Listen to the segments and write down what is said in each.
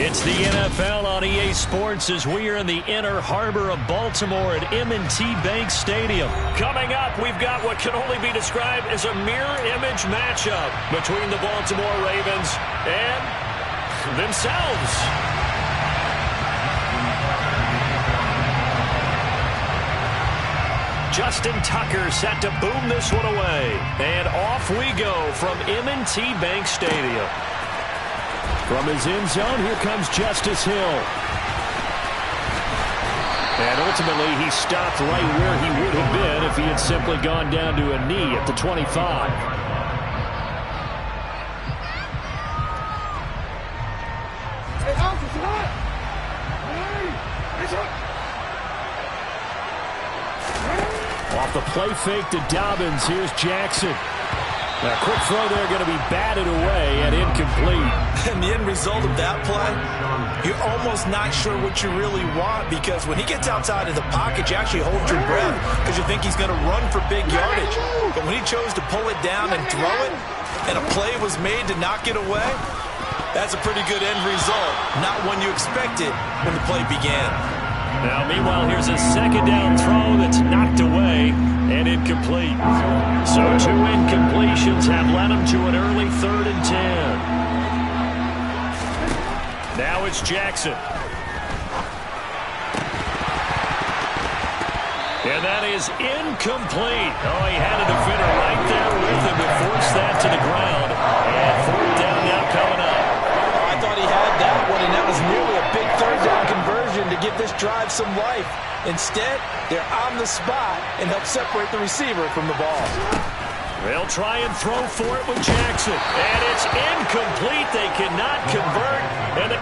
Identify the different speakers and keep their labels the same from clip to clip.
Speaker 1: It's the NFL on EA Sports as we are in the inner harbor of Baltimore at M&T Bank Stadium. Coming up, we've got what can only be described as a mirror image matchup between the Baltimore Ravens and themselves. Justin Tucker set to boom this one away. And off we go from M&T Bank Stadium. From his end zone, here comes Justice Hill. And ultimately, he stopped right where he would have been if he had simply gone down to a knee at the 25. Off the play fake to Dobbins, here's Jackson. A quick throw there going to be batted away and incomplete.
Speaker 2: And the end result of that play, you're almost not sure what you really want, because when he gets outside of the pocket, you actually hold your breath because you think he's going to run for big yardage. But when he chose to pull it down and throw it, and a play was made to knock it away, that's a pretty good end result. Not one you expected when the play began.
Speaker 1: Now, meanwhile, here's a second down throw that's knocked away and incomplete. So 2 incompletions have led him to an early 3rd and 10. Now it's Jackson. And that is incomplete. Oh, he had a defender right there with him to force that to the ground. And 4th down now coming up.
Speaker 2: I thought he had that one, and that was nearly a big 3rd down conversion to give this drive some life. Instead, they're on the spot and help separate the receiver from the ball.
Speaker 1: They'll try and throw for it with Jackson. And it's incomplete. They cannot convert. And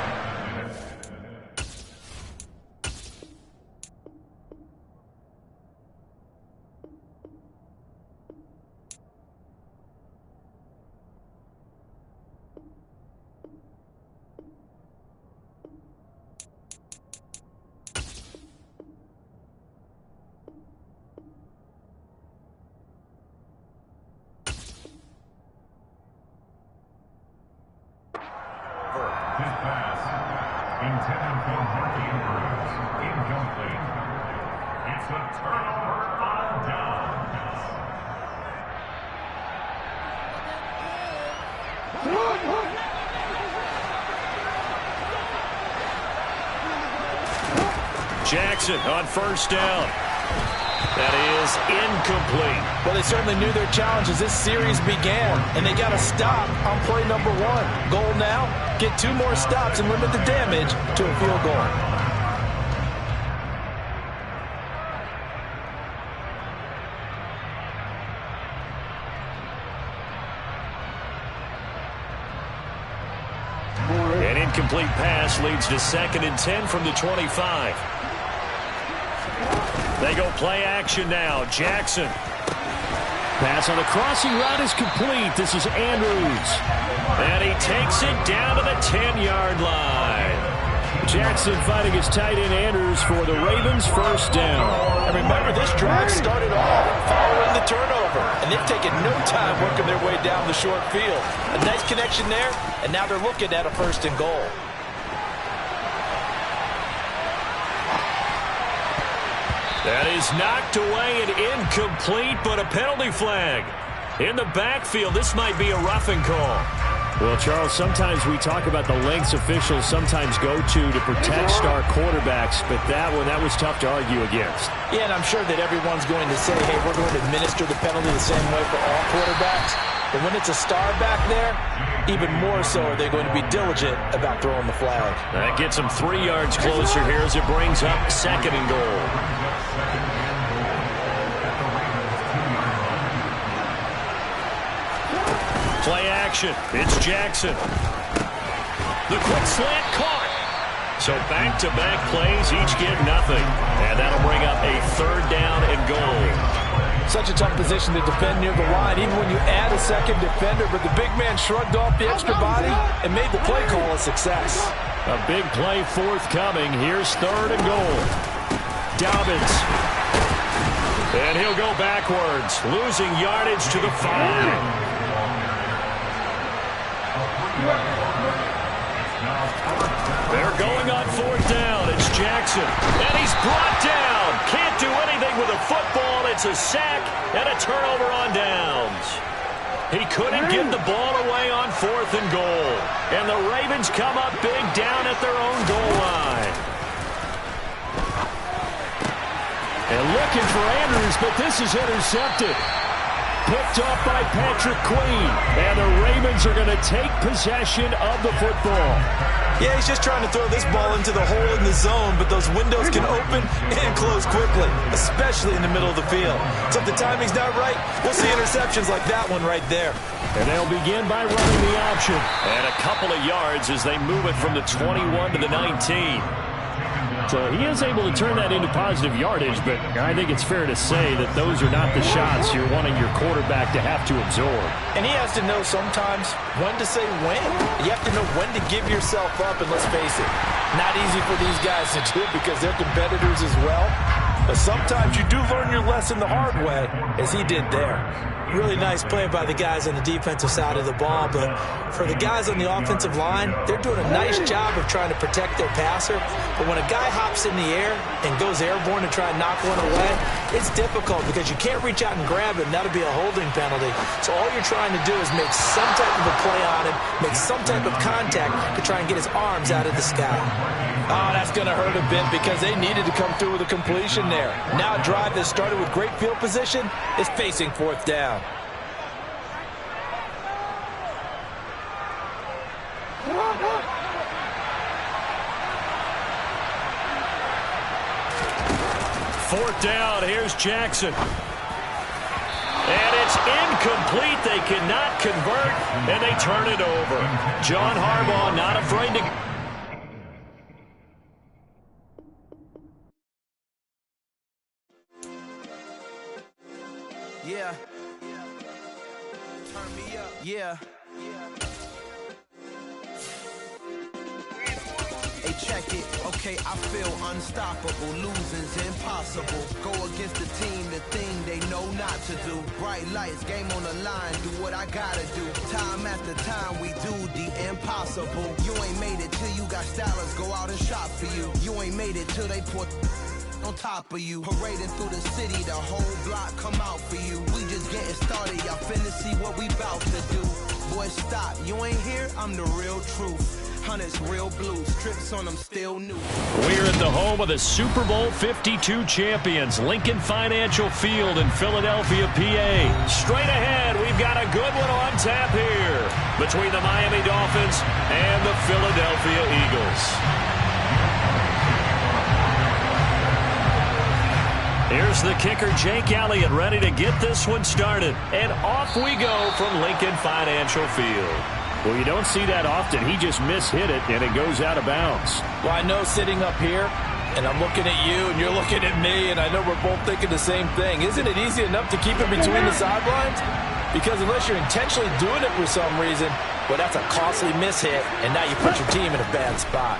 Speaker 3: His pass, intended for Marky Andrews, incomplete. It's a turnover on downs.
Speaker 1: Jackson on 1st down. That is incomplete.
Speaker 2: Well, they certainly knew their challenge as this series began, and they got to stop on play number 1. Goal now, get 2 more stops and limit the damage to a field goal.
Speaker 1: An incomplete pass leads to 2nd and 10 from the 25. They go play action now. Jackson. Pass on the crossing route is complete. This is Andrews. And he takes it down to the 10-yard line. Jackson fighting his tight end Andrews for the Ravens' 1st down.
Speaker 2: And remember, this drive started off following the turnover, and they've taken no time working their way down the short field. A nice connection there, and now they're looking at a 1st and goal.
Speaker 1: That is knocked away and incomplete, but a penalty flag. In the backfield, this might be a roughing call. Well, Charles, sometimes we talk about the lengths officials sometimes go to protect star quarterbacks, but that was tough to argue against.
Speaker 2: Yeah, and I'm sure that everyone's going to say, hey, we're going to administer the penalty the same way for all quarterbacks. But when it's a star back there, even more so are they going to be diligent about throwing the flag.
Speaker 1: That gets them 3 yards closer here as it brings up 2nd and goal. Play action. It's Jackson. The quick slant caught. So back-to-back plays, each get nothing. And that'll bring up a 3rd down and goal.
Speaker 2: Such a tough position to defend near the line, even when you add a 2nd defender. But the big man shrugged off the extra body and made the play call a success.
Speaker 1: A big play forthcoming. Here's 3rd and goal. Dobbins. And he'll go backwards, losing yardage to the 5.
Speaker 3: Now 4th down.
Speaker 1: They're going on 4th down. It's Jackson. And he's brought down. Can't do anything with a football. It's a sack and a turnover on downs. He couldn't give the ball away on 4th and goal. And the Ravens come up big down at their own goal line. And looking for Andrews, but this is intercepted. Picked up by Patrick Queen. And the Ravens are going to take possession of the football.
Speaker 2: Yeah, he's just trying to throw this ball into the hole in the zone, but those windows can open and close quickly, especially in the middle of the field. So if the timing's not right, we'll see interceptions like that one right there.
Speaker 1: And they'll begin by running the option. And a couple of yards as they move it from the 21 to the 19. So he is able to turn that into positive yardage, but I think it's fair to say that those are not the shots you're wanting your quarterback to have to absorb.
Speaker 2: And he has to know sometimes when to say when. You have to know when to give yourself up, and let's face it, not easy for these guys to do because they're competitors as well. But sometimes you do learn your lesson the hard way, as he did there. Really nice play by the guys on the defensive side of the ball, but for the guys on the offensive line, they're doing a nice job of trying to protect their passer. But when a guy hops in the air and goes airborne to try and knock one away, it's difficult because you can't reach out and grab him. That'll be a holding penalty. So all you're trying to do is make some type of a play on him, make some type of contact to try and get his arms out of the sky. Oh, that's going to hurt a bit because they needed to come through with a completion there. Now a drive that started with great field position is facing 4th down.
Speaker 1: Fourth down, here's Jackson. And it's incomplete. They cannot convert, and they turn it over. John Harbaugh not afraid to...
Speaker 4: Yeah. Turn me up. Yeah. Hey, check it. Okay, I feel unstoppable. Losing's impossible. Go against the team, the thing they know not to do. Bright lights, game on the line. Do what I gotta do. Time after time, we do the impossible. You ain't made it till you got stylers go out and shop for you. You ain't made it till they put on top of you. Parading through the city, the whole block come out for you. We just getting started, y'all finna see what we bout to do. Boy, stop, you ain't here, I'm the real truth. Hunters, real blues, trips on them still new.
Speaker 1: We're at the home of the Super Bowl 52 champions, Lincoln Financial Field in Philadelphia, PA. Straight ahead, we've got a good one on tap here between the Miami Dolphins and the Philadelphia Eagles. Here's the kicker, Jake Elliott, ready to get this one started. And off we go from Lincoln Financial Field. Well, you don't see that often. He just mishit it, and it goes out of bounds.
Speaker 2: Well, I know sitting up here, and I'm looking at you, and you're looking at me, and I know we're both thinking the same thing. Isn't it easy enough to keep it between the sidelines? Because unless you're intentionally doing it for some reason, well, that's a costly mishit, and now you put your team in a bad spot.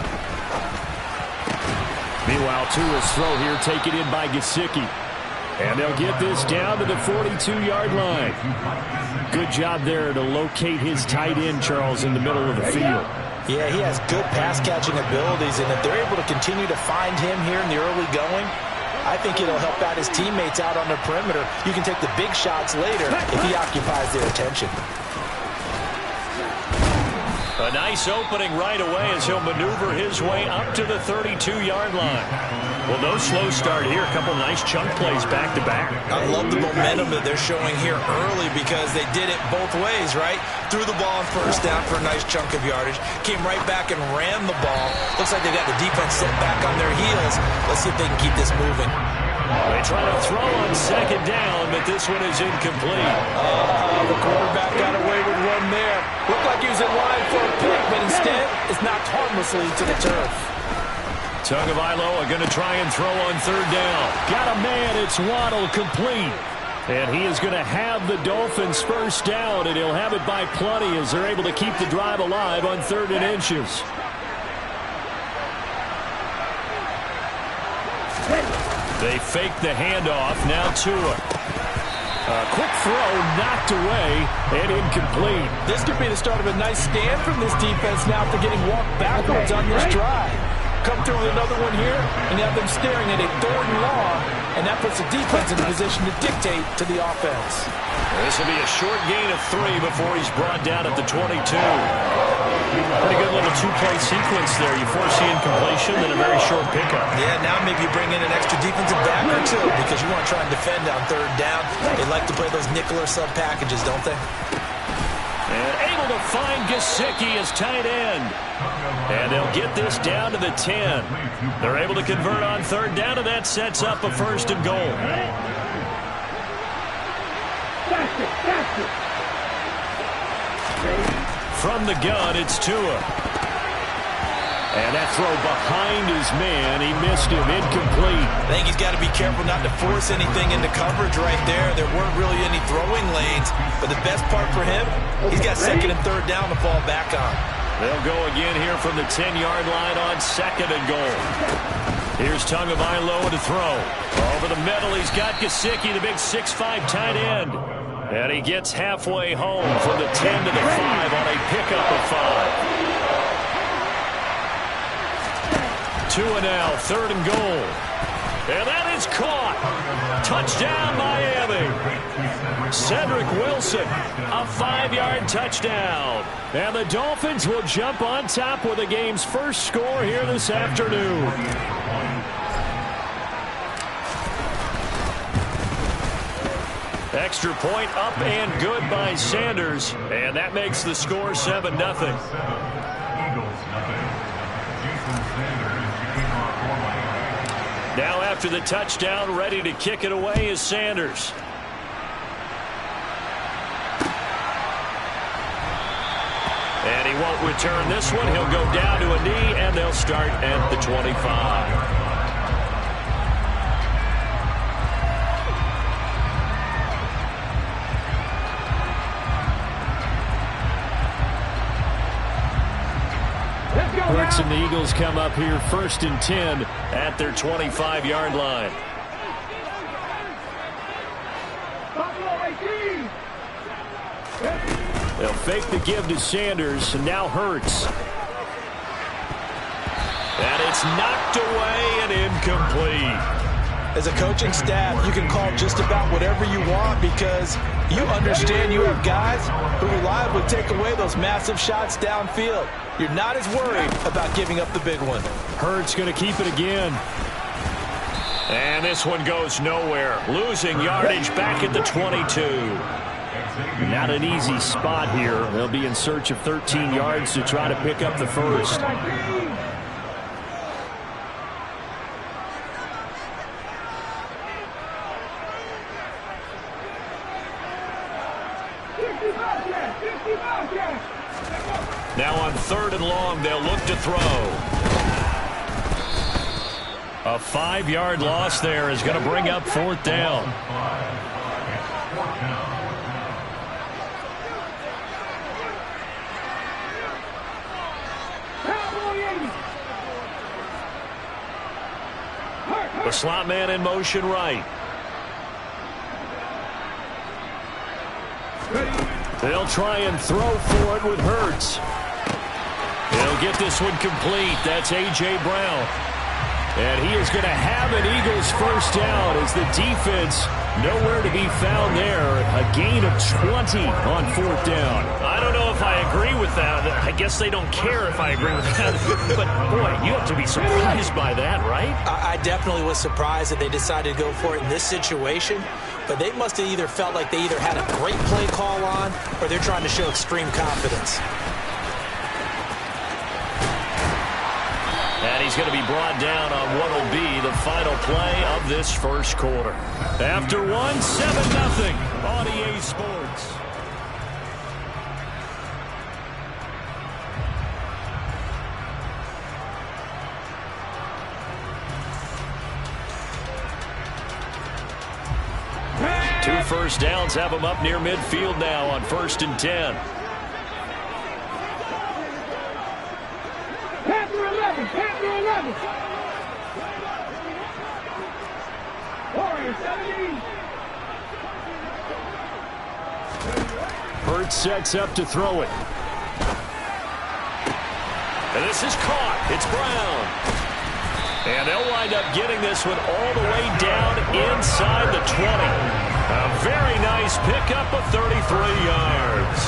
Speaker 1: Meanwhile, Tua's throw here taken in by Gesicki. And they'll get this down to the 42-yard line. Good job there to locate his tight end, Charles, in the middle of the field.
Speaker 2: Yeah, he has good pass-catching abilities, and if they're able to continue to find him here in the early going, I think it'll help out his teammates out on the perimeter. You can take the big shots later if he occupies their attention.
Speaker 1: A nice opening right away as he'll maneuver his way up to the 32-yard line. Well, no slow start here. A couple nice chunk plays back-to-back.
Speaker 2: I love the momentum that they're showing here early because they did it both ways, right? Threw the ball on first down for a nice chunk of yardage. Came right back and ran the ball. Looks like they got the defense set back on their heels. Let's see if they can keep this moving.
Speaker 1: They try to throw on second down, but this one is incomplete.
Speaker 2: The quarterback got away with one there. Looked like he was in line for a pick, but instead it's knocked harmlessly to the turf.
Speaker 1: Tagovailoa going to try and throw on third down. Got a man, it's Waddle, complete. And he is going to have the Dolphins first down, and he'll have it by plenty as they're able to keep the drive alive on 3rd and inches. They fake the handoff, now Tua. Quick throw, knocked away, and incomplete.
Speaker 2: This could be the start of a nice stand from this defense now after getting walked backwards on this drive. Come through with another one here, and have them staring at a 3rd and long, and that puts the defense in a position to dictate to the offense.
Speaker 1: This will be a short gain of 3 before he's brought down at the 22. Pretty good little 2-play sequence there. You force the incompletion, then a very short pickup.
Speaker 2: Yeah, now maybe you bring in an extra defensive back or two because you want to try and defend on 3rd down. They like to play those nickel or sub packages, don't they?
Speaker 1: And able to find Gesicki as tight end. And they'll get this down to the 10. They're able to convert on 3rd down, and that sets up a 1st and goal. From the gun, it's Tua. And that throw behind his man, he missed him, incomplete.
Speaker 2: I think he's got to be careful not to force anything into coverage right there. There weren't really any throwing lanes, but the best part for him, he's got 2nd and 3rd down to fall back on.
Speaker 1: They'll go again here from the 10-yard line on 2nd and goal. Here's Tagovailoa to throw. Over the middle, he's got Gesicki, the big 6'5" tight end. And he gets halfway home from the 10 to the 5 on a pickup of 5. Tua now, 3rd and goal. And that is caught. Touchdown, Miami. Cedric Wilson, a 5-yard touchdown. And the Dolphins will jump on top with the game's first score here this afternoon. Extra point up and good by Sanders. And that makes the score 7-0. Now after the touchdown, ready to kick it away is Sanders. And he won't return this one. He'll go down to a knee, and they'll start at the 25. Hurts and the Eagles come up here 1st and 10 at their 25-yard line. They'll fake the give to Sanders, and now Hurts. And it's knocked away and incomplete.
Speaker 2: As a coaching staff, you can call just about whatever you want because you understand you have guys who reliably take away those massive shots downfield. You're not as worried about giving up the big one.
Speaker 1: Hurts going to keep it again. And this one goes nowhere. Losing yardage back at the 22. Not an easy spot here. They'll be in search of 13 yards to try to pick up the first. Now on 3rd and long, they'll look to throw. A 5-yard loss there is going to bring up 4th down. The slot man in motion right. They'll try and throw for it with Hurts. He'll get this one complete. That's A.J. Brown. And he is going to have an Eagles first down as the defense nowhere to be found there. A gain of 20 on 4th down.
Speaker 5: I don't know if I agree with that. I guess they don't care if I agree with that. But, boy, you have to be surprised by that, right?
Speaker 2: I definitely was surprised that they decided to go for it in this situation. But they must have either felt like they either had a great play call on or they're trying to show extreme confidence.
Speaker 1: And he's going to be brought down on what will be the final play of this first quarter. After one, 7-0 on EA Sports. Two first downs have them up near midfield now on 1st and 10.
Speaker 6: Panther 11. Warrior 17.
Speaker 1: Hurt sets up to throw it. And this is caught. It's Brown. And they'll wind up getting this one all the way down inside the 20. A very nice pickup of 33 yards.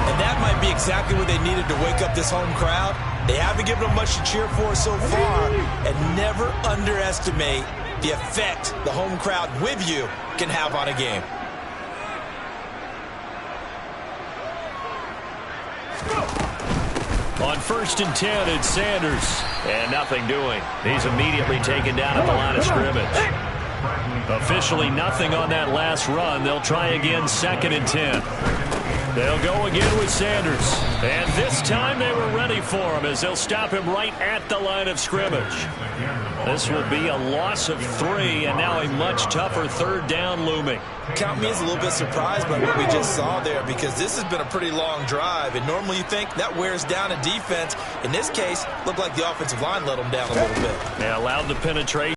Speaker 2: And that might be exactly what they needed to wake up this home crowd. They haven't given them much to cheer for so far. And never underestimate the effect the home crowd with you can have on a game.
Speaker 1: On 1st and 10, it's Sanders. And nothing doing. He's immediately taken down at the line of scrimmage. Officially nothing on that last run. They'll try again 2nd and 10. They'll go again with Sanders. And this time they were ready for him as they'll stop him right at the line of scrimmage. This will be a loss of 3 and now a much tougher 3rd down looming.
Speaker 2: Count me as a little bit surprised by what we just saw there, because this has been a pretty long drive, and normally you think that wears down a defense. In this case, looked like the offensive line let them down a little bit.
Speaker 1: They allowed the penetration.